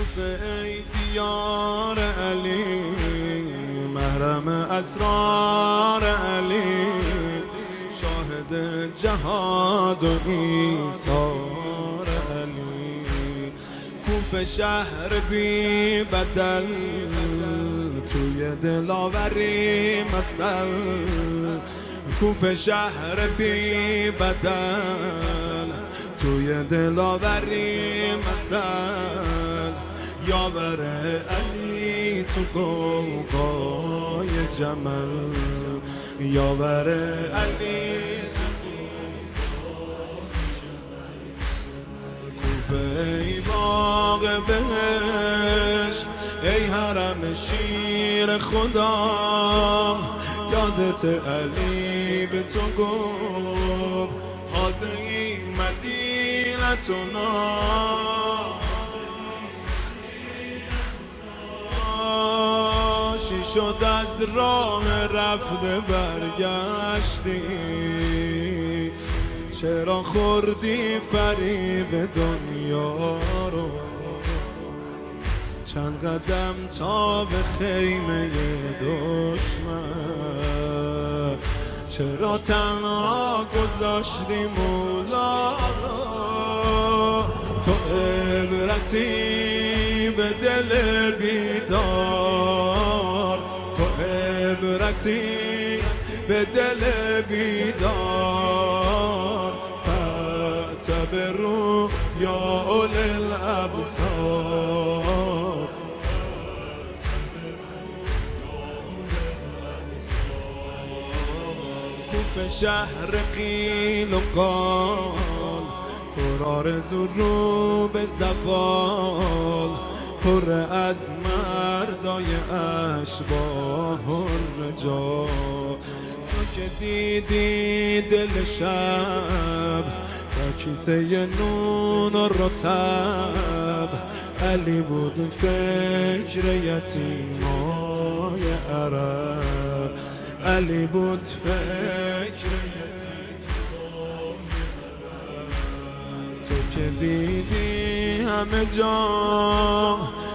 کوفه ای دیار علی، محرم اسرار علی، شاهد جهاد و ایثار علی. کوفه شهر بی بدل، توی دلاوری مثل. کوفه شهر بی بدل، توی دلاوری مثل. یاور علی تو قوقای جمل، یاور علی کوفه ای باغ بهشت، ای حرم شیر خدا. یادت علی به تو گفت هذه مدینتنا. چی شد از راه رفته برگشتی؟ چرا خوردی فریب دنیا رو؟ چند قدم تا به خیمه دشمن، چرا تنها گذاشتی مولا رو؟ تو عبرتی به دل بیدار، تو عبرتی به دل بیدار. فاعتبروا یا اولی الابصار. کوفه شهر قیل و قال، پر آرزو رو به زوال، پر از مردای اشباح الرجال. تو که دیدی دل شب با کیسه نون و رطب، علی بود فکر یتیمای عرب، علی بود فکر یتیمای عرب. تو که دیدی همه جا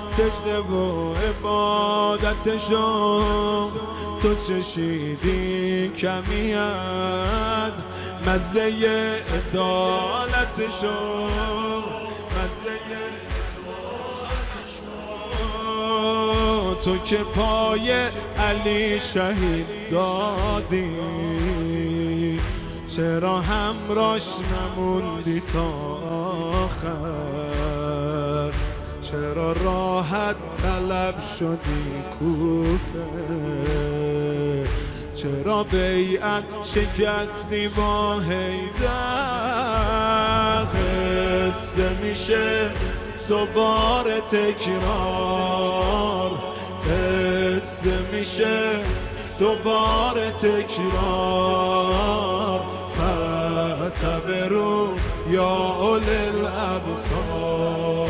سجده و عبادتشو، تو چشیدی کمی از مزه عدالتشو، مزه عدالتشو. تو که پای علی شهید دادی، چرا همراش نموندی تا آخر؟ چرا راحت طلب شدی کوفه؟ چرا بیعت شکستی با حیدر؟ قصه میشه دوباره تکرار، قصه میشه دوباره تکرار. فاعتبروا یا اولی الابصار.